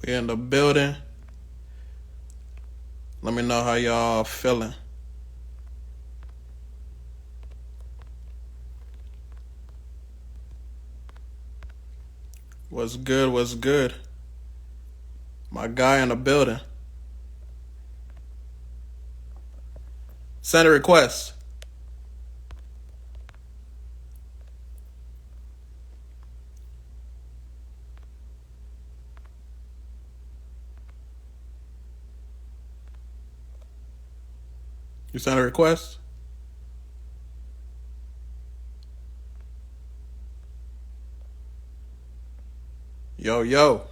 We in the building. Let me know how y'all feeling. What's good? What's good? My guy in the building. Send a request. You send a request? Yo, yo.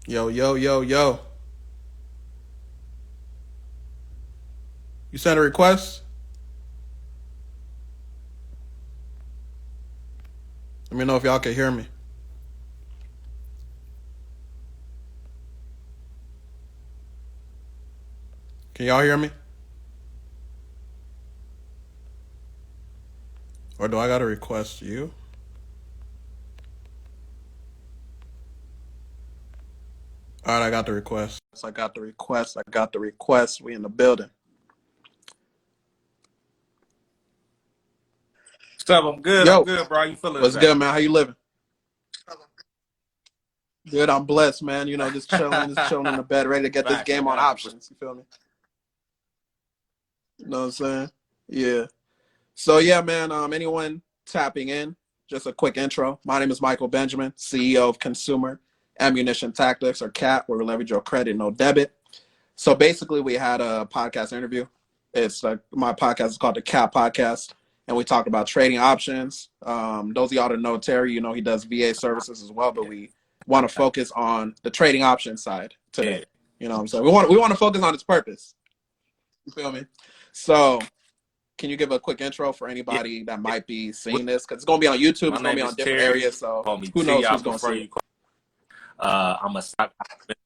Yo, yo, yo, yo. You sent a request? Let me know if y'all can hear me. Can y'all hear me? Or do I gotta request you? Alright, I got the request. I got the request. I got the request. We in the building. What's up? I'm good. Yo, I'm good, bro. How you feeling what's today? good, man? How you living? Good, I'm blessed, man. You know, just chilling in the bed, ready to get this Facts, I game on got you. options. You feel me? You know what I'm saying? Yeah. So yeah, man. Anyone tapping in? Just a quick intro. My name is Michael Benjamin, CEO of Consumer Ammunition Tactics, or CAT, where we leverage your credit, no debit. So basically, we had a podcast interview. It's my podcast is called the CAT Podcast, and we talked about trading options. Those of y'all that know Terry, you know he does VA services as well, but we want to focus on the trading option side today. Yeah. You know what I'm saying? We want to focus on its purpose. You feel me? So can you give a quick intro for anybody that might be seeing this? Because it's going to be on YouTube. My It's going to name be on is different Terry. areas. So Call me who T. knows I who's going to prefer see you. it? I'm a stock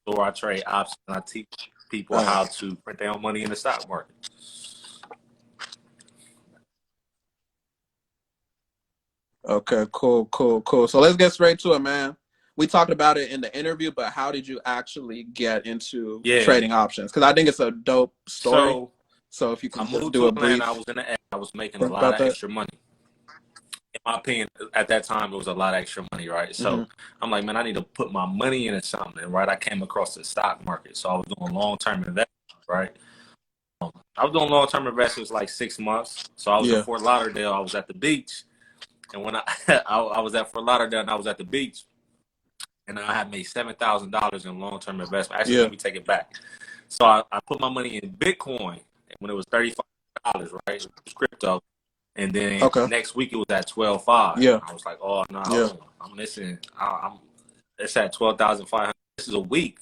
mentor. I trade options. I teach people how to print their own money in the stock market. Okay, cool. So let's get straight to it, man. We talked about it in the interview, but how did you actually get into trading options? Because I think it's a dope story. So if you I can just moved do to a Atlanta. brief I was in the I was making a thing lot about of that. extra money. In my opinion, at that time, it was a lot of extra money, right? So I'm like, man, I need to put my money into something, right? I came across the stock market. So I was doing long-term investments, right? I was doing long-term investments like 6 months. So I was in Yeah. Fort Lauderdale. I was at the beach. And when I was at Fort Lauderdale and I was at the beach, and I had made $7,000 in long-term investment. Actually, Yeah. let me take it back. So I put my money in Bitcoin when it was $35, right? It was crypto. And then Okay. next week it was at 12.5. Yeah. I was like, oh no, Yeah. hold on. I'm missing. It's at 12,500. This is a week.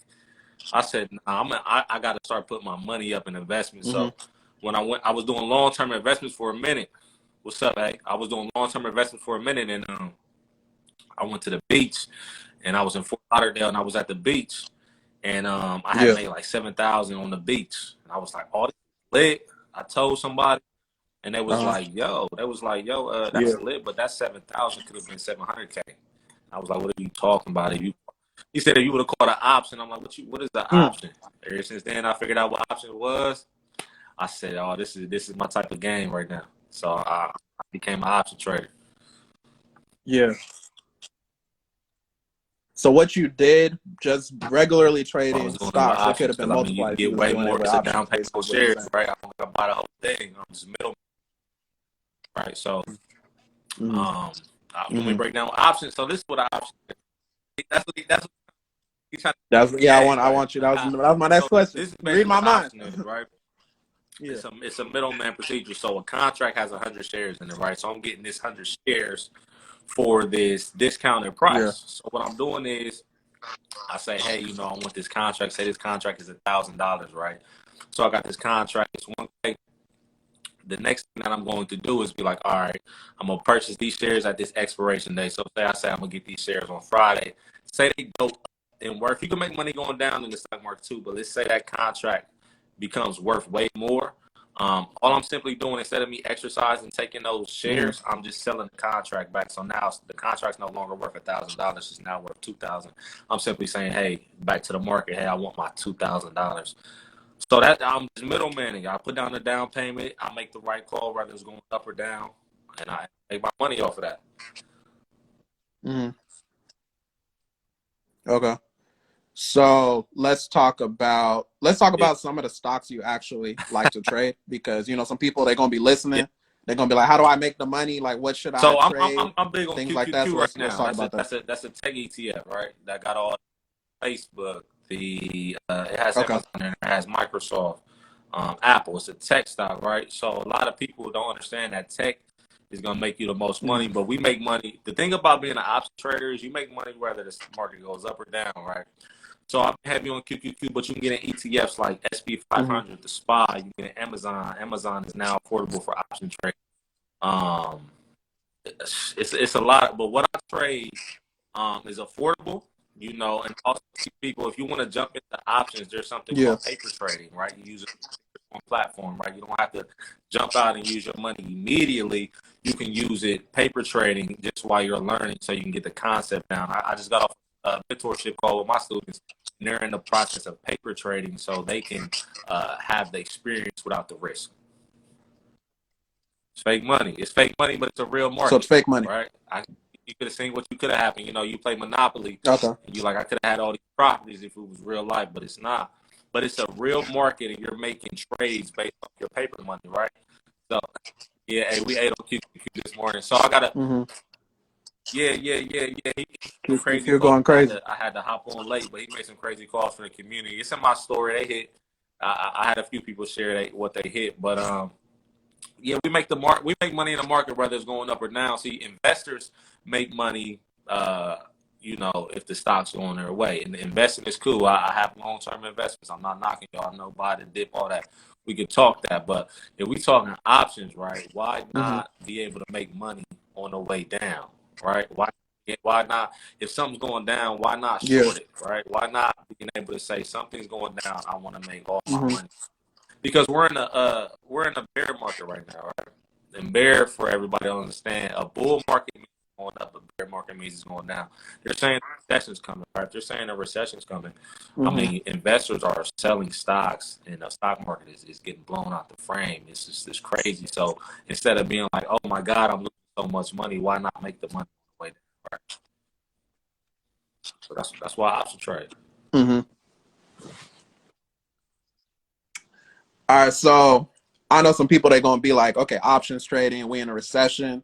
I said, nah, I got to start putting my money up in investments. So when I was doing long-term investments for a minute. What's up, hey? I was doing long-term investments for a minute, and I went to the beach, and I was in Fort Lauderdale, and I was at the beach, and I had made like 7,000 on the beach, and I was like, oh, this is lit. I told somebody, and they was like, yo, that's lit, but that 7,000 could have been 700K. I was like, what are you talking about? He said, if you would have called an option, I'm like, what is the option? Ever since then, I figured out what option was. I said, oh, this is my type of game right now. So I became an option trader. Yeah. So what you did, just regularly trading stocks, it could have been You multiplied can if you get was way doing it more. with It's a options, down payment on basically what you're shares, saying. right? I'm gonna buy the whole thing. I'm just middle, right? So, let me break down options. So this is what options. That's what he's trying to Yeah. I right? want you. That was my next question. This is Read basically my what mind. option is, right? Yeah. It's a middleman procedure. So a contract has 100 shares in it, right? So I'm getting this 100 shares for this discounted price. Yeah. So what I'm doing is I say, hey, I want this contract. Say this contract is $1,000, right? So I got this contract. It's 1K. The next thing that I'm going to do is be like, all right, I'm gonna purchase these shares at this expiration day. So say I'm gonna get these shares on Friday. Say they go up in worth. You can make money going down in the stock market too, but let's say that contract becomes worth way more. All I'm simply doing, instead of me exercising, taking those shares, I'm just selling the contract back. So now the contract's no longer worth $1,000; it's now worth $2,000. I'm simply saying, hey, back to the market. Hey, I want my $2,000. So that I'm just middlemaning. I put down the down payment. I make the right call, whether it's going up or down, and I make my money off of that. Okay. So let's talk about some of the stocks you actually like to trade, because some people, they're gonna be listening. Yeah. They're gonna be like, how do I make the money? Like, what should I So trade? I'm big on Things like that. QQQ So right let's now. talk about that. That's a tech ETF, right? That got all Facebook. It has Okay. Amazon and it has Microsoft, Apple. It's a tech stock, right? So a lot of people don't understand that tech is gonna make you the most money, but we make money. The thing about being an option trader is you make money whether the market goes up or down, right? So I'm heavy on QQQ, but you can get in ETFs like SP 500, the SPY. You can get in Amazon. Amazon is now affordable for option trade. Um, it's a lot, but what I trade is affordable, and also people, if you want to jump into options, there's something called paper trading, right? You use a platform, right? You don't have to jump out and use your money immediately. You can use it paper trading just while you're learning, so you can get the concept down. I just got off a mentorship call with my students, and they're in the process of paper trading, so they can have the experience without the risk. It's fake money. It's fake money, but it's a real market. So it's fake money, right? You could have seen what you could have happened. You play Monopoly, okay, and you like, I could have had all these properties if it was real life, but it's not. But it's a real market, and you're making trades based on your paper money, right? So, yeah, hey, we ate on QQQ this morning. So I gotta, yeah. He crazy. You're going crazy. I had to hop on late, but he made some crazy calls for the community. It's in my story. They hit. I had a few people share what they hit, but yeah, we make money in the market whether it's going up or down. See, investors make money, if the stock's going their way. And investing is cool. I have long-term investments. I'm not knocking y'all. No buy the dip, all that. We could talk that, but if we talking options, right? Why not be able to make money on the way down, right? Why not? If something's going down, why not short it, right? Why not being able to say something's going down? I want to make all my money. Because we're in a bear market right now, right? And bear, for everybody to understand, a bull market means going up, a bear market means it's going down. They're saying a recession's coming, right? They're saying a recession's coming. I mean, investors are selling stocks, and the stock market is getting blown out the frame. It's just this crazy. So instead of being like, oh my God, I'm losing so much money, why not make the money way down, right? So that's why I option trade. All right, so I know some people, they're gonna be like, okay, options trading, we in a recession.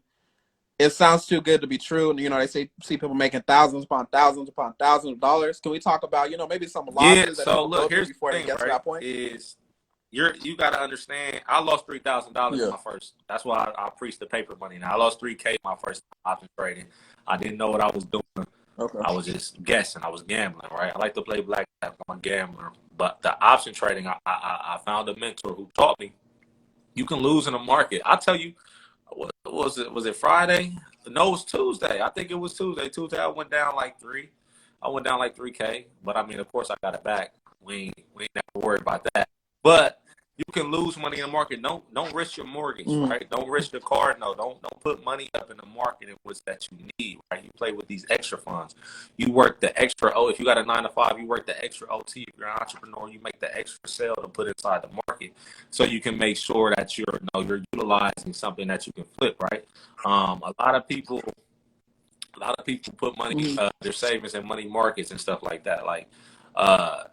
It sounds too good to be true. And they see people making thousands upon thousands upon thousands of dollars. Can we talk about, maybe some losses that people go through before they get to that point? Is you got to understand, I lost $3,000 in my first. That's why I preached the paper money. Now I lost $3K my first option trading. I didn't know what I was doing. Okay. I was just guessing. I was gambling, right? I like to play blackjack. I'm a gambler. But the option trading, I found a mentor who taught me you can lose in the market. I'll tell you, what was it? Was it Friday? No, it was Tuesday. I think it was Tuesday. Tuesday, I went down like 3. I went down like 3K. But I mean, of course, I got it back. We ain't never worried about that. But you can lose money in the market. Don't risk your mortgage, right? Don't risk your car. No, don't put money up in the market in which that you need, right? You play with these extra funds. You work the extra. If you got a 9 to 5, you work the extra OT. If you're an entrepreneur, you make the extra sale to put inside the market, so you can make sure that you're utilizing something that you can flip, right? A lot of people put money, their savings in money markets and stuff like that. Like, I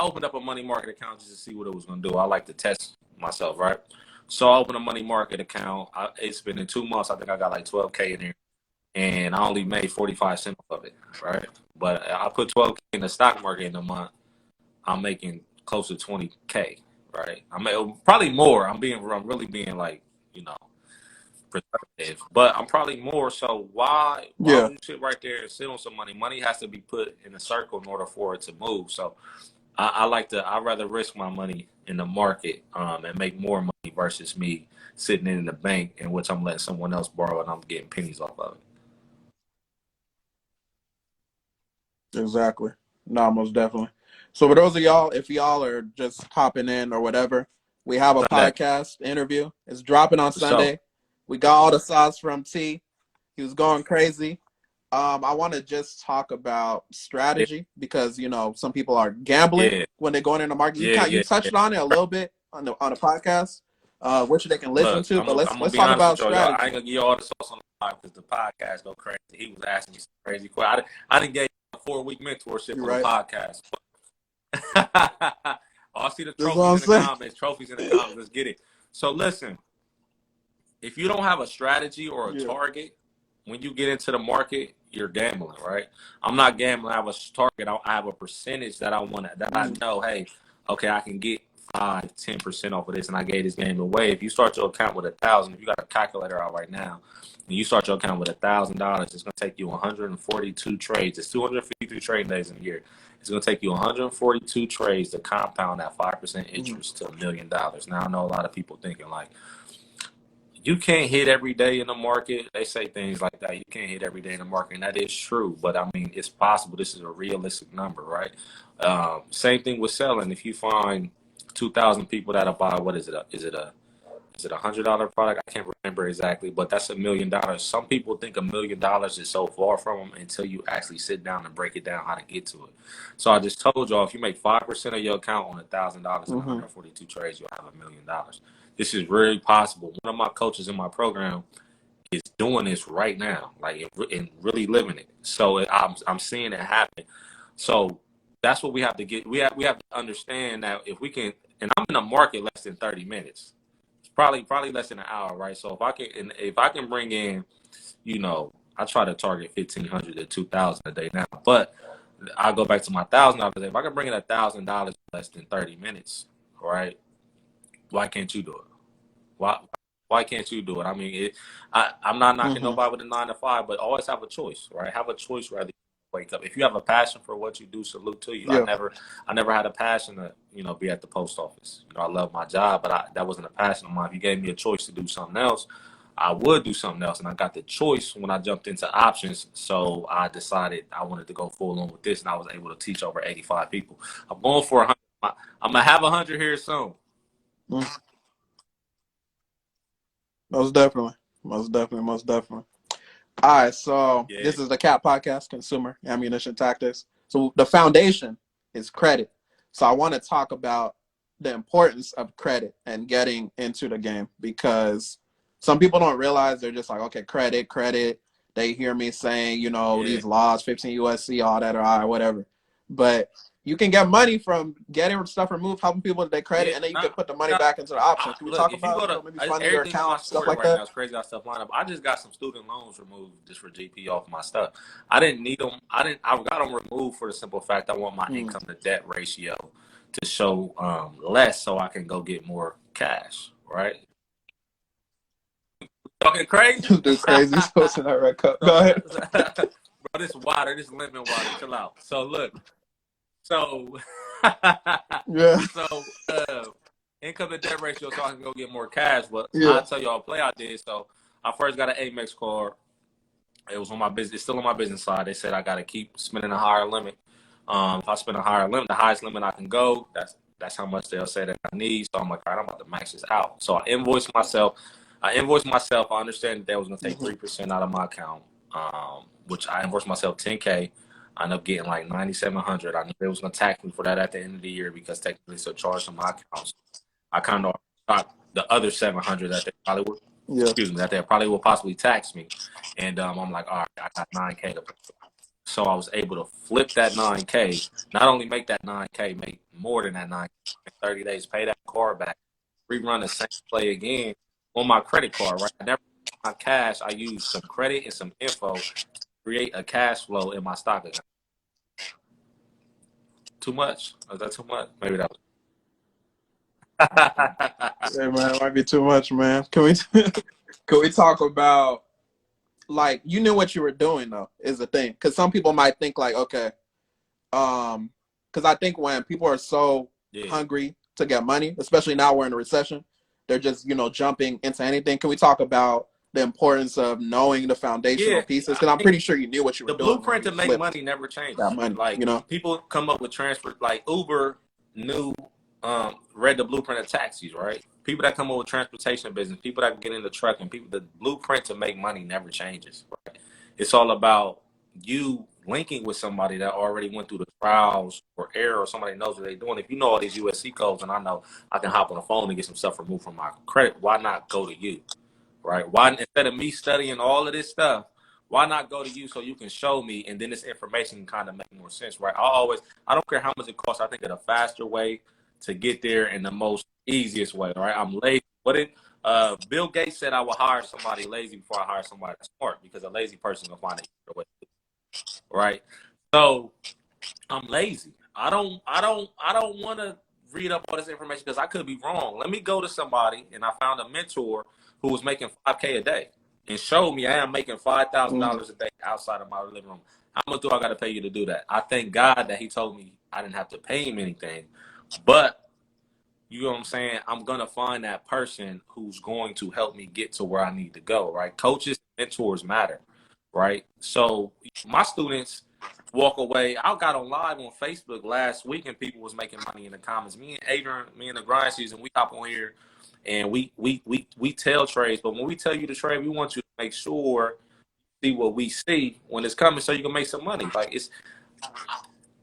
opened up a money market account just to see what it was going to do. I like to test myself, right? So I opened a money market account. It's been in 2 months. I think I got like 12K in there, and I only made 45 cents of it, right? But I put 12K in the stock market in a month. I'm making close to 20K, right? Probably more. I'm really being like, productive, but I'm probably more. So why would you sit right there and sit on some money? Money has to be put in a circle in order for it to move. So I'd rather risk my money in the market and make more money versus me sitting in the bank in which I'm letting someone else borrow and I'm getting pennies off of it. Exactly. No, most definitely. So for those of y'all, if y'all are just hopping in or whatever, We have a Sunday. podcast interview. It's dropping on For Sunday. sure. We got all the sauce from T. He was going crazy. I want to just talk about strategy because some people are gambling Yeah. when they're going in the market. Yeah. You Yeah. touched on it a little bit on the podcast, which they can listen Look, to. But I'm gonna let's be talk honest about with y'all. I ain't strategy. gonna give you all the sauce on the live because the podcast go crazy. He was asking me some crazy questions. I didn't get a 4-week mentorship You're on the right. podcast. I see the That's what trophies I'm in the saying. comments. Trophies in the comments. Let's get it. So listen, if you don't have a strategy or a Yeah. target when you get into the market, you're gambling, right? I'm not gambling. I have a target. I have a percentage that I want that I know. Hey, okay, I can get 5-10% off of this, and I gave this game away. If you start your account with 1,000, if you got a calculator out right now, and you start your account with $1,000, it's gonna take you 142 trades. It's 253 trading days in a year. It's gonna take you 142 trades to compound that 5% interest to $1 million. Now I know a lot of people thinking like, you can't hit every day in the market. They say things like that. You can't hit every day in the market, and that is true. But I mean, it's possible. This is a realistic number, right? Same thing with selling. If you find 2,000 people that'll buy, what is it? Is it a $100 product? I can't remember exactly, but that's $1 million. Some people think $1 million is so far from them until you actually sit down and break it down how to get to it. So I just told y'all, if you make 5% of your account on $1,000 and 142 trades, you'll have $1 million. This is very possible. One of my coaches in my program is doing this right now, like and really living it. So I'm seeing it happen. So that's what we have to get. We have to understand that if we can, and I'm in the market less than 30 minutes. Probably less than an hour, right? So if I can bring in, I try to target 1,500 to 2,000 a day now, but I go back to my $1,000 a day. If I can bring in $1,000 less than 30 minutes, right? Why can't you do it? Why can't you do it? I mean, I'm not knocking nobody with a 9 to 5, but always have a choice, right? Have a choice rather than wake up. If you have a passion for what you do, salute to you. Yeah. I never had a passion to, be at the post office. I love my job, but that wasn't a passion of mine. If you gave me a choice to do something else, I would do something else. And I got the choice when I jumped into options. So I decided I wanted to go full on with this, and I was able to teach over 85 people. I'm going for 100. I'm going to have 100 here soon. Most definitely. All right, so This is the CAT podcast, Consumer Ammunition Tactics. So the foundation is credit. So I want to talk about the importance of credit and getting into the game because some people don't realize. They're just like, okay, credit. They hear me saying, these laws, 15 USC, all that, or whatever. But you can get money from getting stuff removed, helping people with their credit, and then you can put the money back into the options. Can we talk about maybe funding your account, stuff like that? Now is crazy how stuff line up. I just got some student loans removed just for GP off my stuff. I didn't need them. I got them removed for the simple fact I want my income to debt ratio to show less so I can go get more cash, right? Talking crazy? Do crazy. Supposed to not red cup. Go ahead. Bro, this lemon water. Chill out. So look. So income to debt ratio so I can go get more cash. But I'll tell y'all a play I did. So I first got an Amex card. It was on my business. It's still on my business side. They said I got to keep spending a higher limit. If I spend a higher limit, the highest limit I can go, that's how much they'll say that I need. So I'm like, all right, I'm about to max this out. So I invoiced myself. I understand that they was going to take 3% out of my account, which I invoiced myself $10K. I ended up getting like $9,700. I knew they was going to tax me for that at the end of the year because technically it's a charge on my account. I kind of got the other $700 that they probably would, that they probably will possibly tax me. And I'm like, all right, I got $9K to pay. So I was able to flip that $9K, not only make that $9K, make more than that $9K in 30 days, pay that card back, rerun the same play again on my credit card, right? I never used my cash. I used some credit and some info to create a cash flow in my stock account. Too much? Was that too much? Maybe that was. Hey man, it might be too much, man. Can we talk about, like, you knew what you were doing though, is the thing. Because some people might think like, okay, because I think when people are so hungry to get money, especially now we're in a recession, they're just jumping into anything. Can we talk about the importance of knowing the foundational pieces? Because I'm pretty sure you knew what you were doing. The blueprint to make money never changes. That money, like people come up with transfer, like Uber knew read the blueprint of taxis, right? People that come up with transportation business, people that get into trucking, people, the blueprint to make money never changes, right? It's all about you linking with somebody that already went through the trials or error, or somebody knows what they're doing. If you know all these USC codes and I know I can hop on the phone and get some stuff removed from my credit, why not go to you, right? Why, instead of me studying all of this stuff, why not go to you so you can show me, and then this information can kind of make more sense, right? I don't care how much it costs. I think of the faster way to get there and the most easiest way, right? I'm lazy. Bill Gates said I would hire somebody lazy before I hire somebody smart, because a lazy person will find an easier way, right? So I'm lazy. I don't want to read up all this information because I could be wrong. Let me go to somebody, and I found a mentor who was making $5K a day and showed me I am making $5,000 a day outside of my living room. How much do I got to pay you to do that? I thank God that he told me I didn't have to pay him anything, but you know what I'm saying? I'm going to find that person who's going to help me get to where I need to go, right? Coaches, mentors matter, right? So my students walk away. I got on live on Facebook last week and people was making money in the comments. Me and Adrian, me and the grind season, we hop on here and we tell trades. But when we tell you to trade, we want you to make sure you see what we see when it's coming so you can make some money. Like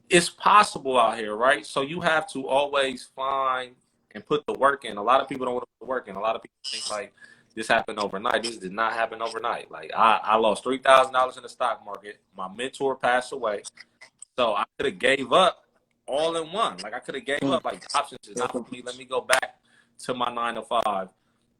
it's possible out here, right? So you have to always find and put the work in. A lot of people don't want to put the work in. A lot of people think like this happened overnight. This did not happen overnight. Like I lost $3,000 in the stock market. My mentor passed away. So I could have gave up all in one. Like I could have gave up. Like options is not for me. Let me go back to my 9 to 5.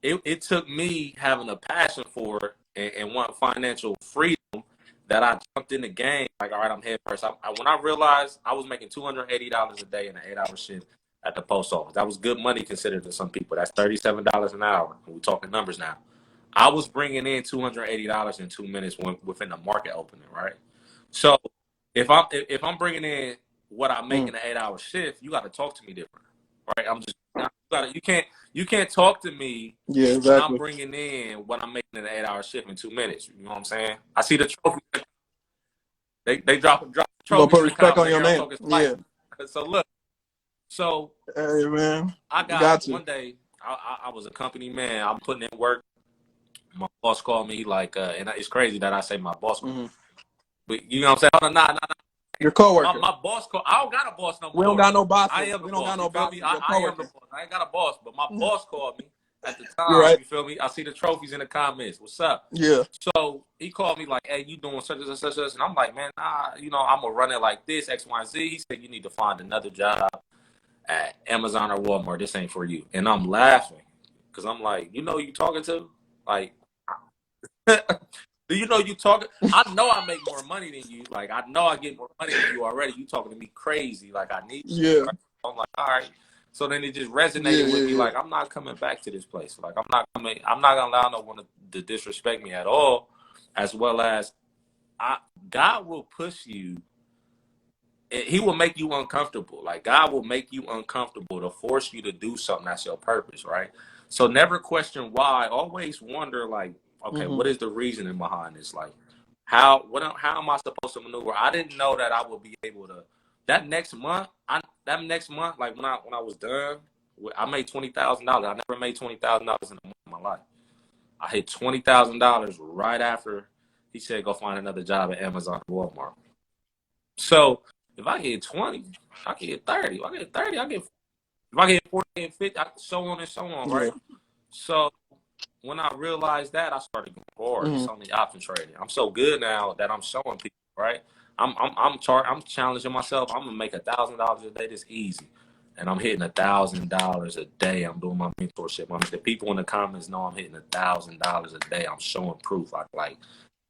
It took me having a passion for it and want financial freedom that I jumped in the game. Like, all right, I'm head first. When I realized I was making $280 a day in an 8-hour shift at the post office, that was good money considered to some people. That's $37 an hour. We're talking numbers now. I was bringing in $280 in 2 minutes within the market opening, right? So if I'm bringing in what I make in an 8-hour shift, you got to talk to me different, right? You can't talk to me. Yeah, exactly. I'm bringing in what I'm making in an 8-hour shift in 2 minutes. You know what I'm saying? I see the trophy. They drop the trophy. Put respect on your name. Yeah. So look. So hey man, I got one day. I was a company man. I'm putting in work. My boss called me like, and it's crazy that I say my boss. But you know what I'm saying? Hold on, nah. Your coworker. My boss called. I don't got a boss no more. We don't got no boss. I am the boss. We don't got no boss. I am the boss. I ain't got a boss, but my boss called me at the time. Right. You feel me? I see the trophies in the comments. What's up? Yeah. So he called me like, hey, you doing such and such, and I'm like, man, nah, I'm gonna run it like this, X, Y, Z. He said you need to find another job at Amazon or Walmart. This ain't for you. And I'm laughing because I'm like, you talking to? Like, do you know you talking? I know I make more money than you. Like, I know I get more money than you already. You talking to me crazy. Like, I need you. Yeah. Right? I'm like, all right. So then it just resonated with me. Like, I'm not coming back to this place. Like, I'm not going to allow no one to disrespect me at all, as well as God will push you. He will make you uncomfortable. Like, God will make you uncomfortable to force you to do something that's your purpose, right? So never question why. Always wonder, like, okay, what is the reasoning behind this? Like, how am I supposed to maneuver? I didn't know that I would be able to. That next month, like when I was done, I made $20,000. I never made $20,000 in a month of my life. I hit $20,000 right after he said go find another job at Amazon or Walmart. So if I get 20, I can get 30. If I get 30, if I get 40 and 50, so on and so on, right? So when I realized that, I started going hard. It's only option trading. I'm so good now that I'm showing people, right? I'm challenging myself. I'm gonna make $1,000 a day. This easy, and I'm hitting $1,000 a day. I'm doing my mentorship. The people in the comments know I'm hitting $1,000 a day. I'm showing proof.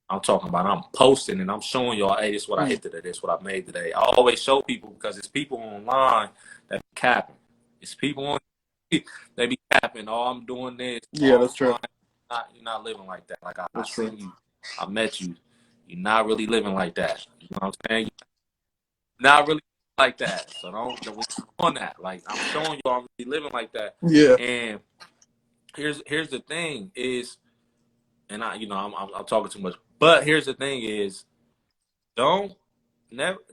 I'm talking about. I'm posting and I'm showing y'all, hey, this is what I hit today. This is what I made today. I always show people because it's people online that be capping. It's people on. They be capping. Oh, I'm doing this. Yeah, that's true. You're not living like that. Like I seen you. I met you. You're not really living like that. You know what I'm saying? You're not really like that. So don't on that. Like I'm showing you I'm really living like that. Yeah. And here's the thing is, and I'm talking too much. But here's the thing is, the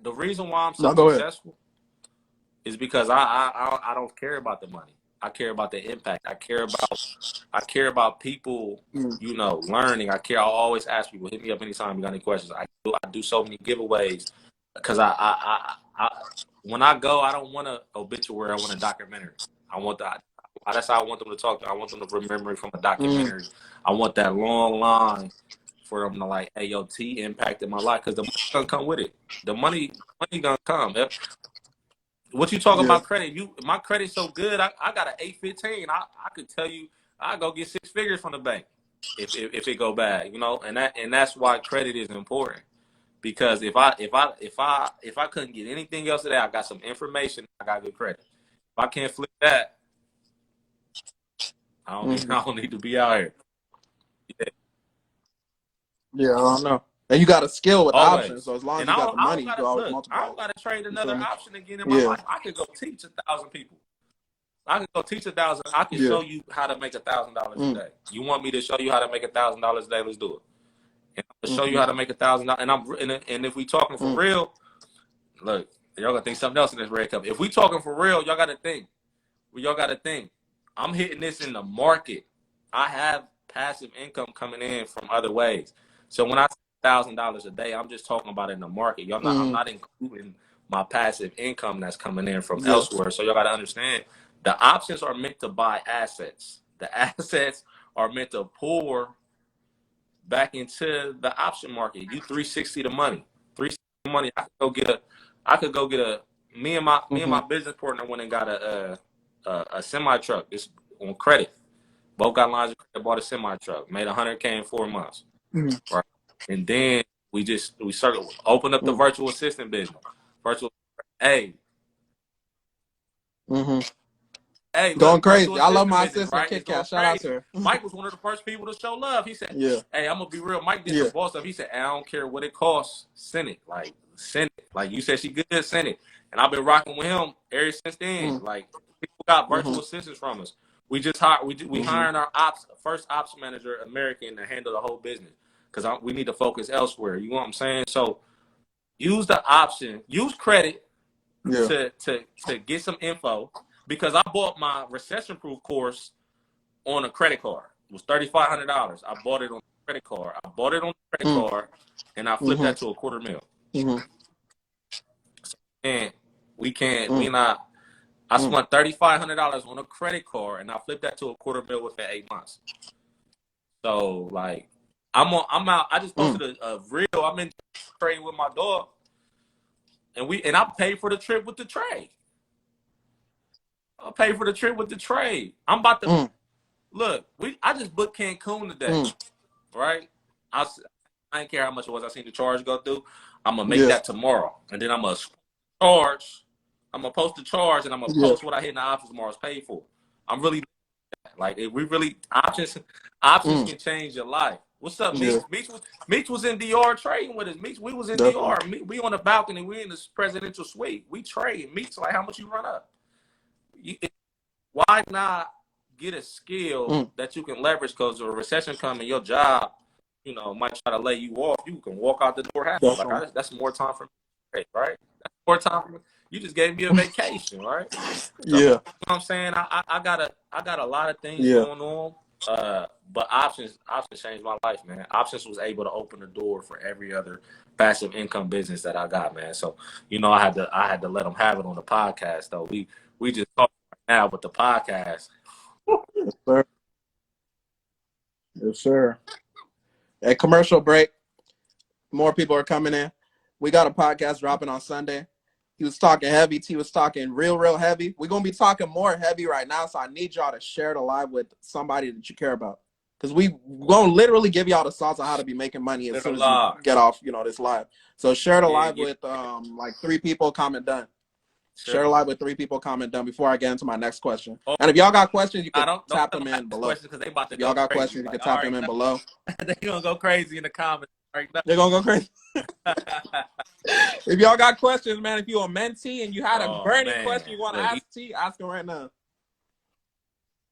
reason why I'm so successful is because I don't care about the money. I care about the impact. I care about people, you know, learning. I always ask people, hit me up anytime you got any questions. I do so many giveaways because when I go, I don't want an obituary. I want a documentary. I want that. That's how I want them to talk. I want them to remember it from a documentary. I want that long line for them to like, hey, yo, T impacted my life, because the money gonna come with it. The money gonna come. What you talking about credit? My credit's so good. I got an 815. I could tell you I go get 6 figures from the bank if it go bad, you know. And that's why credit is important, because if I couldn't get anything else today, I got some information. I got good credit. If I can't flip that, I don't need to be out here. Yeah, I don't know. And you got a skill with Always. options, so as long as you got the money, you can always multiply. I don't got to trade another option again in my life. I could go teach 1,000 people. I could go teach 1,000. I can show you how to make $1,000 a day. You want me to show you how to make $1,000 a day? Let's do it. And I'm gonna show you how to make $1,000. And if we talking for real, look, y'all gonna think something else in this red cup. If we talking for real, y'all gotta think. I'm hitting this in the market. I have passive income coming in from other ways. So when I say $1,000 a day, I'm just talking about in the market. Y'all not, I'm not including my passive income that's coming in from elsewhere. So y'all got to understand, the options are meant to buy assets. The assets are meant to pour back into the option market. You 360 the money. 360 the money. I could go get a. Me and my business partner went and got a semi truck. This on credit. Both got lines of credit. Bought a semi truck. Made $100K in 4 months. Right. And then we started open up the virtual assistant business. Hey, going crazy. I love my business, assistant, right? Kit Kat. Shout out to her. Mike was one of the first people to show love. He said, hey, I'm gonna be real. Mike did some boss stuff. He said, I don't care what it costs. Send it. Like you said, she good. Send it. And I've been rocking with him ever since then. Like, people got virtual assistants from us. We just hired. We hiring our first ops manager, American, to handle the whole business, because we need to focus elsewhere. You know what I'm saying? So use the option. Use credit to get some info, because I bought my recession-proof course on a credit card. It was $3,500. I bought it on a credit card. And I flipped that to $250,000. And I spent $3,500 on a credit card, and I flipped that to $250,000 within 8 months. So like, I'm out. I just posted a reel. I'm in trading with my dog, and I paid for the trip with the trade. I'm about to look. I just booked Cancun today, right? I didn't care how much it was. I seen the charge go through. I'm gonna make that tomorrow, and then I'm gonna charge. I'm gonna post the charge, and I'm gonna post what I hit in the options tomorrow is paid for. I'm really like, we really options can change your life. What's up, Meeks? Meeks was in DR trading with us. Meeks, we was in DR. We on the balcony. We in this presidential suite. We trade. Meeks, like, how much you run up? Why not get a skill that you can leverage? Because a recession coming, your job, you know, might try to lay you off. You can walk out the door happy. Like, that's more time for me, right? That's more time for me. You just gave me a vacation, right? So, you know what I'm saying? I got a lot of things going on. But options changed my life, man. Options was able to open the door for every other passive income business that I got, man. So, you know, I had to let them have it on the podcast, though. We just talk now with the podcast. Yes, sir. Yes, sir. A commercial break. More people are coming in. We got a podcast dropping on Sunday. He was talking heavy. T was talking real heavy. We're going to be talking more heavy right now, so I need y'all to share the live with somebody that you care about. Because we're going to literally give y'all the sauce on how to be making money as soon as you get off, you know, this live. So share the live with like 3 people, comment done. Share the live with 3 people, comment done before I get into my next question. And if y'all got questions, you can tap them in below. If y'all got questions, you can tap them in below. They're going to go crazy in the comments. They're going to go crazy. If y'all got questions, man, if you're a mentee and you had a burning question you want to ask T, ask him right now.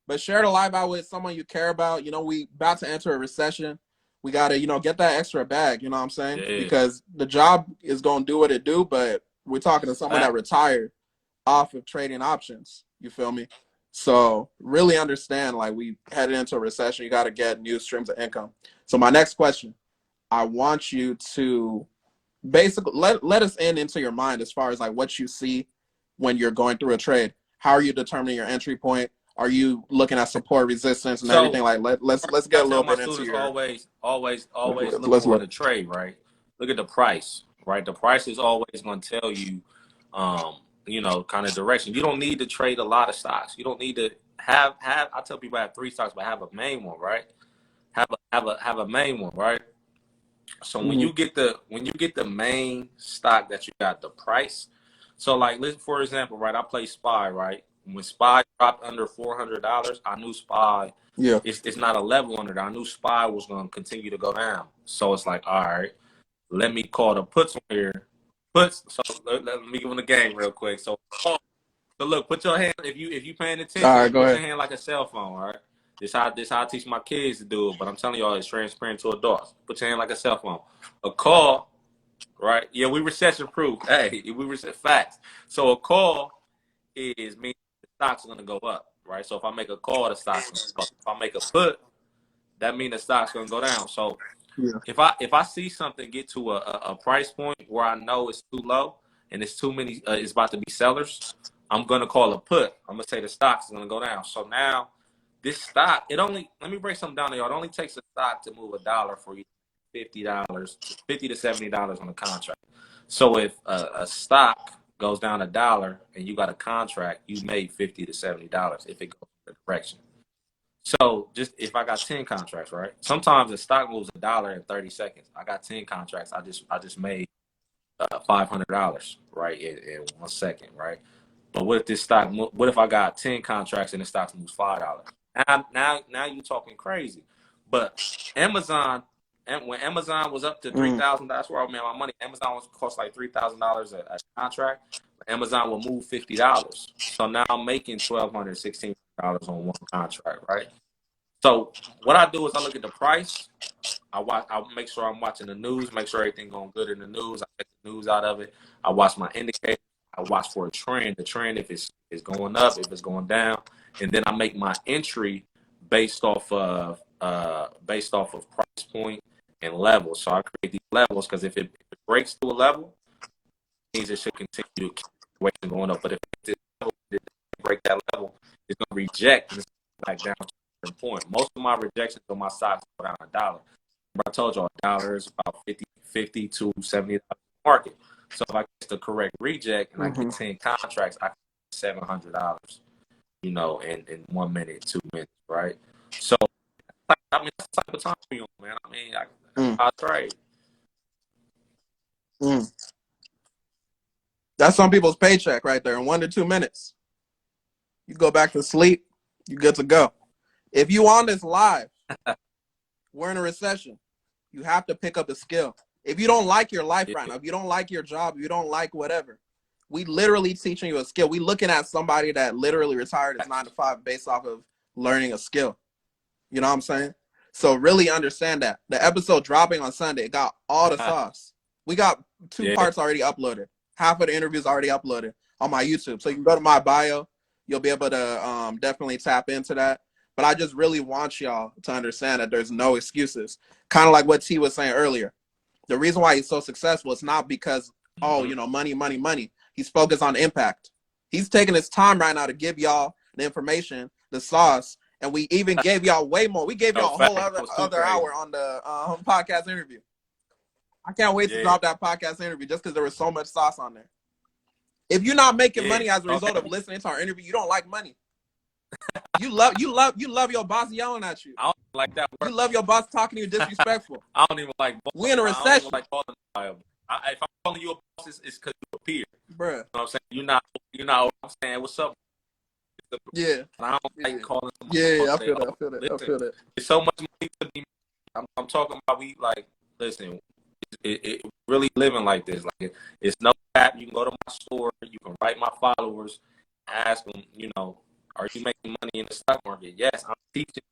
But share the live out with someone you care about. You know, we about to enter a recession. We got to, you know, get that extra bag, you know what I'm saying? Because the job is going to do what it do, but we're talking to someone that retired. off of trading options. You feel me? So really understand, like, we headed into a recession. You got to get new streams of income. So my next question, I want you to basically let us into your mind as far as like what you see when you're going through a trade. How are you determining your entry point? Are you looking at support, resistance, and So everything? Like let's I get a tell little my bit into students your. always look Let's on look. the trade, right? Look at the price, right? The price is always going to tell you, kind of direction. You don't need to trade a lot of stocks. You don't need to have. I tell people I have 3 stocks, but have a main one, right? Have a main one, right? So when you get the main stock that you got the price. So like, listen, for example, right? I play SPY, right? When SPY dropped under $400, I knew SPY. Yeah. It's not a level under it. I knew SPY was going to continue to go down. So it's like, all right, let me call the puts on here. Puts. So let me give them the game real quick. So look, put your hand, if you paying All attention, right, go put your ahead. hand like a cell phone, all right? This how I teach my kids to do it, but I'm telling y'all it's transparent to adults. Put your hand like a cell phone. A call, right? Yeah, we recession proof. Hey, we recession facts. So a call is meaning the stock's gonna go up, right? So if I make a call, the stock's gonna go up. If I make a put, that means the stock's gonna go down. So Yeah. if I see something get to a price point where I know it's too low and it's too many, it's about to be sellers, I'm gonna call a put. I'm gonna say the stock's gonna go down. So now this stock, let me break something down to y'all. It only takes a stock to move $1 for you, $50, $50 to $70 on a contract. So if a stock goes down $1 and you got a contract, you made $50 to $70 if it goes in the direction. So just if I got 10 contracts, right? Sometimes the stock moves $1 in 30 seconds. I got 10 contracts. I just made $500, right, in 1 second, right? But what if this stock? What if I got 10 contracts and the stock moves $5? Now you're talking crazy. But Amazon, and when Amazon was up to 3,000, that's where I made my money. Amazon was cost like $3,000 a contract. Amazon will move $50. So now I'm making $1,200, $1,600 on one contract, right? So what I do is I look at the price. I make sure I'm watching the news, make sure everything going good in the news. I take the news out of it. I watch my indicators. I watch for a trend. The trend, if it's going up, if it's going down, and then I make my entry based off of price point and level. So I create these levels because if it breaks to a level, it means it should continue to keep going up. But if it didn't break that level, it's going to reject and it's back down to a certain point. Most of my rejections on my stocks go down $1. I told you $1 is about 50 to $70 market. So if I get the correct reject and I get 10 contracts, I get $700, in 1 minute, 2 minutes, right? So I mean, that's the type of time we on, man. I mean, I trade. That's some people's paycheck right there in 1 to 2 minutes. You go back to sleep, you good to go. If you on this live, we're in a recession. You have to pick up a skill. If you don't like your life right now, if you don't like your job, if you don't like whatever, we literally teaching you a skill. We looking at somebody that literally retired as 9 to 5 based off of learning a skill. You know what I'm saying? So really understand that. The episode dropping on Sunday, it got all the sauce. We got 2 parts already uploaded. Half of the interviews already uploaded on my YouTube. So you can go to my bio. You'll be able to definitely tap into that. But I just really want y'all to understand that there's no excuses. Kind of like what T was saying earlier. The reason why he's so successful is not because, money, money, money. He's focused on impact. He's taking his time right now to give y'all the information, the sauce, and we even gave y'all way more. We gave y'all a whole other hour on the podcast interview. I can't wait to drop that podcast interview just because there was so much sauce on there. If you're not making money as a result of listening to our interview, you don't like money. You love your boss yelling at you. I don't like that word. You love your boss talking to you disrespectful. I don't even like boss. We in a recession. If I'm calling you a boss, it's because you're a peer. Bruh. You know what I'm saying? You're not I'm saying, what's up? Yeah. I don't like calling somebody. Yeah, I feel that. Listen, I feel that. There's so much money to be made. I'm talking about listen, it really living like this. Like it's no app. You can go to my store. You can write my followers, ask them, are you making money in the stock market? Yes, I'm teaching.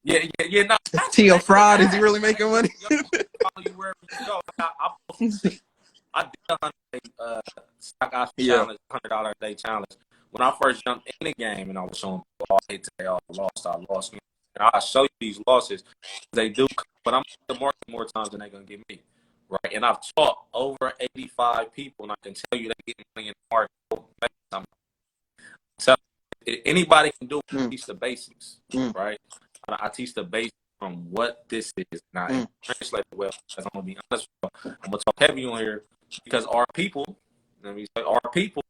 Yeah. No. T a fraud? Is he really making money? Follow you wherever you go. I post I did a 100-day stock option Yeah. challenge, $100 a day challenge. When I first jumped in the game, and I was showing people, oh, I hit today, oh, I lost. And I'll show you these losses. They do, but I'm the market more times than they're gonna get me, right? And I've taught over 85 people, and I can tell you they get money in the market. So anybody can do it. I teach the basics, right? I teach the basics from what this is. Now, translate it well, because I'm gonna be honest with you. I'm gonna talk heavy on here because our people, let me say, our people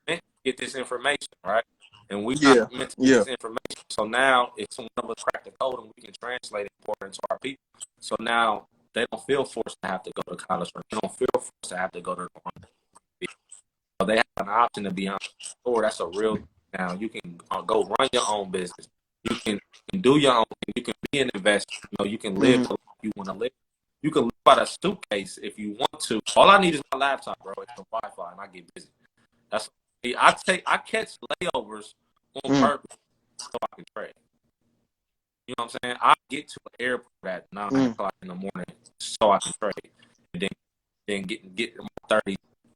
meant to get this information, right? And we not meant to get this information. So now, if someone of us crack the code and we can translate it important to our people, so now they don't feel forced to have to go to college, or they don't feel forced to have to go to the army. So they have an option to be on the store. That's a real thing. Now you can go run your own business. You can do your own thing. You can be an investor. You know, you can live the life you want to live. You can live out a suitcase if you want to. All I need is my laptop, bro. It's the Wi-Fi, and I get busy. That's I catch layovers on purpose so I can trade. You know what I'm saying? I get to an airport at 9 o'clock in the morning so I can trade, and then get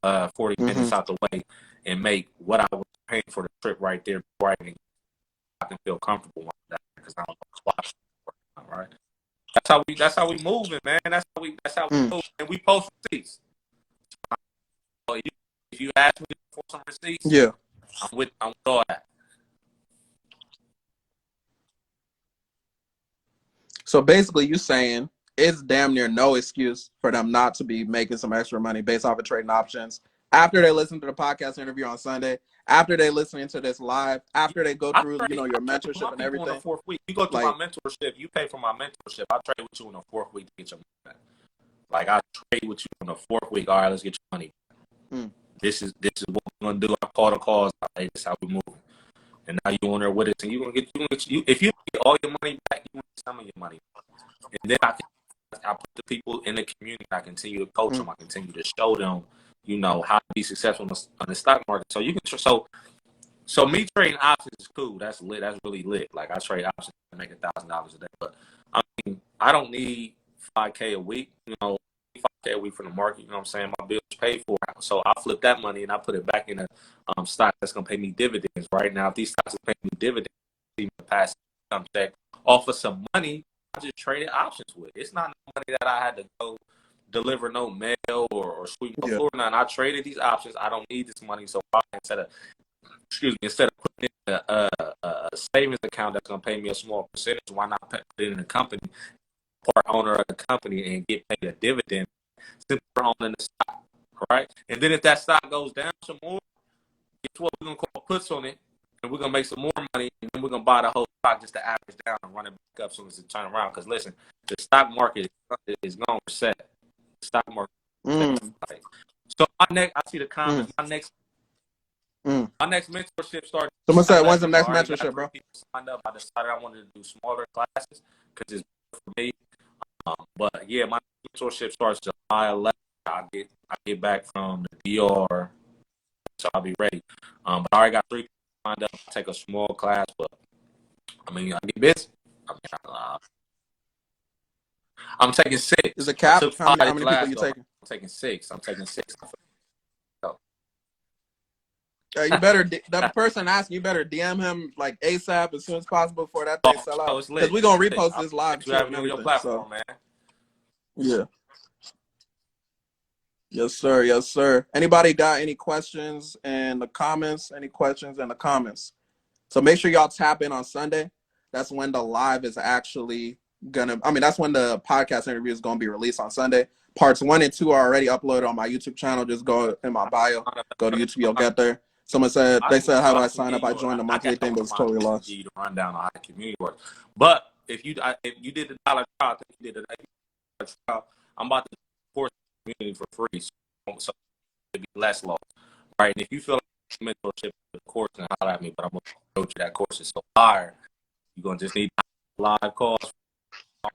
my 40 minutes out the way and make what I was paying for the trip right there before I can feel comfortable with that, because I don't know why. Right? That's how we moving, man. That's how we move, and we post receipts. So if you ask me for some receipts, I'm with all that. So basically, you saying it's damn near no excuse for them not to be making some extra money based off of trading options after they listen to the podcast interview on Sunday, after they listening to this live, after they go through your mentorship and everything. In the 4th week, you go through my mentorship. You pay for my mentorship. I trade with you in the 4th week to get your money back. Like, I trade with you in the 4th week. All right, let's get your money back. This is what we're gonna do. I call the calls. Hey, this is how we move. And now you on there with us, and if you get all your money back, you get some of your money back. And then I put the people in the community. I continue to coach them. I continue to show them, how to be successful on the stock market. So you can so me trading options is cool. That's lit. That's really lit. Like, I trade options to make $1,000 a day. But I mean, I don't need $5K a week. $5K a week from the market. You know what I'm saying? My bills paid for. So I flip that money and I put it back in a stock that's gonna pay me dividends. Right now, if these stocks are paying me dividends, even pass some check off of some money, I just traded options with. It's not no money that I had to go deliver no mail or sweep the floor. Now, I traded these options. I don't need this money, so instead of putting in a savings account that's gonna pay me a small percentage, why not put it in a company, part owner of the company, and get paid a dividend since we're owning the stock, right? And then if that stock goes down some more, guess what? We're gonna call puts on it, and we're gonna make some more money, and then we're gonna buy the whole stock just to average down and run it back up as soon as it turn around. Because listen, the stock market is going to reset. The stock market. So I see the comments. My next mentorship started. Someone said, "When's the next mentorship, bro?" People signed up. I decided I wanted to do smaller classes because it's good for me. But yeah, my mentorship starts July 11th. I get back from the DR, so I'll be ready. But I already got 3 people signed up. I take a small class, but I mean, I get busy. I'm taking 6. Is it cap? How many people are you taking? I'm taking 6. You better, that person asking, you better DM him like ASAP as soon as possible before that thing sell out. Because we're going to repost this live too. On your platform, man. Yeah. Yes, sir. Yes, sir. Anybody got any questions in the comments? Any questions in the comments? So make sure y'all tap in on Sunday. That's when the live is actually that's when the podcast interview is going to be released on Sunday. Parts 1 and 2 are already uploaded on my YouTube channel. Just go in my bio. Go to YouTube. You'll get there. Someone said, how do I sign up? I joined the monthly thing, but it's totally lost. You to run down on how the community works. But if you did the $1 trial, I think you did the trial, I'm about to support the community for free. So it'll be less loss. Right? And if you feel like mentorship the course, then holler at me, but I'm going to coach you. That course is so fire. You're going to just need live calls. I'm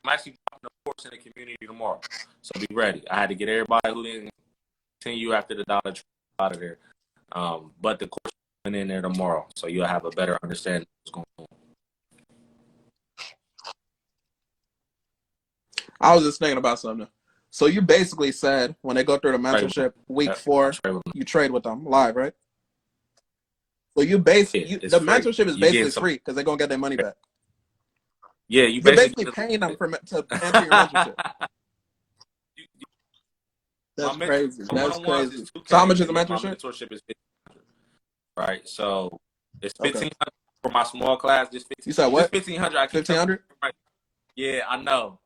actually dropping a course in the community tomorrow. So be ready. I had to get everybody who didn't continue after the $1 trial out of there. But the course is in there tomorrow, so you'll have a better understanding of what's going on. I was just thinking about something. So you basically said when they go through the Trade with them. mentorship, week Yep, I 4, trade with them. you trade with them live, right? So Yeah, it's the free. mentorship is You getting basically some. free because they're gonna get their money back. Yeah, you You're basically basically paying them to you, enter your mentorship. you, my That's mentor crazy. That's one-on-ones is crazy. So how 2K, much is the and then my mentorship? mentorship is 1500. Right. So it's Okay. 1500 for my small class. You said Just what? 1500. I keep telling 1500? you, right. Yeah, I know.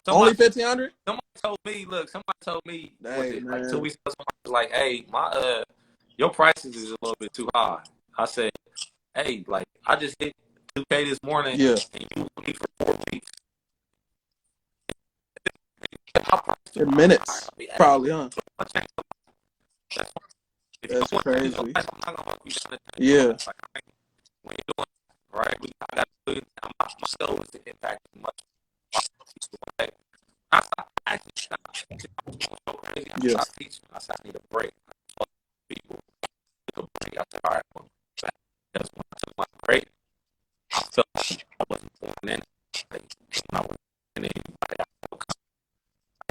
Only 1500? Somebody told me, look, somebody told me, was Hey it like 2 man. weeks ago? Somebody was like, hey, your prices is a little bit too high. I said, hey, like, I just hit 2K this morning, Yeah. and you with me for 4 weeks. In minutes, probably, huh? That's crazy. Yeah. When you're doing right, I got to do my goal is to impact as much as I actually stopped teaching. Yeah. I said, I need a break. I told people to break. I said, all right, well, because when I took my break, I felt like I wasn't going in. Like, when I was in anybody, I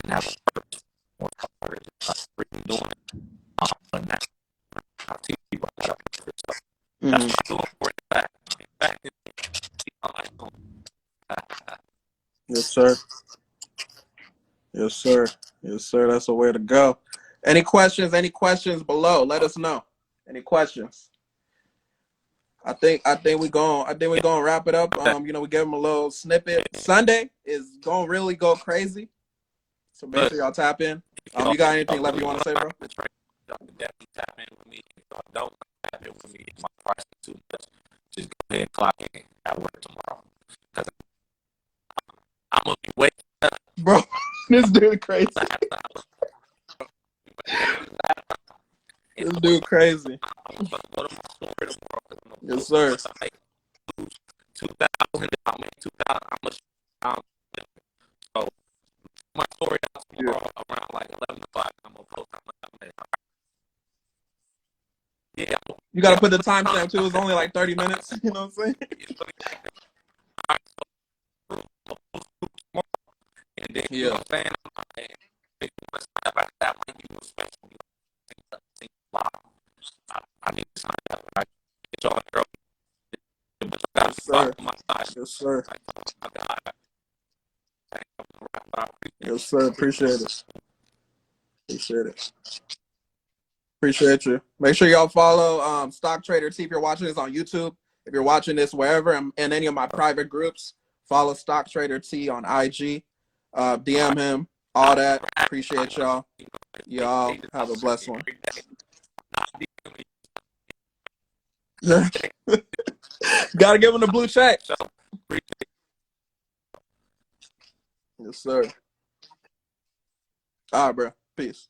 didn't have a purpose or courage. I was really doing it. But now, I teach people how to do it. So that's what I'm doing for it back. Yes, sir. Yes, sir. Yes, sir. That's the way to go. Any questions? Any questions below? Let us know. Any questions? I think we're gonna wrap it up. We gave them a little snippet. Sunday is gonna really go crazy. So make sure y'all tap in. You got anything left you want to say, bro? Y'all can definitely tap in with me. If y'all don't tap in with me, if my price is too much, just go ahead and clock in at work tomorrow. Because I'm gonna be waiting. Bro, this dude crazy. This dude crazy. Yes, sir. 2,000. I make 2,000. How much? So my story out tomorrow around like 11 o'clock. I'm gonna post how much I made. Yeah. You gotta put the timestamp too. It's only like 30 minutes. You know what I'm saying? And then Yeah. you know what I'm saying? I need to sign up. I get y'all early. Yes, sir. Yes, sir. Yes, sir. Appreciate it. Appreciate it. Appreciate you. Make sure y'all follow Stock Trader T if you're watching this on YouTube. If you're watching this wherever in any of my private groups, follow Stock Trader T on IG. DM him. All that. Appreciate y'all. Y'all have a blessed one. Gotta give him the blue check. Yes, sir. All right, bro. Peace.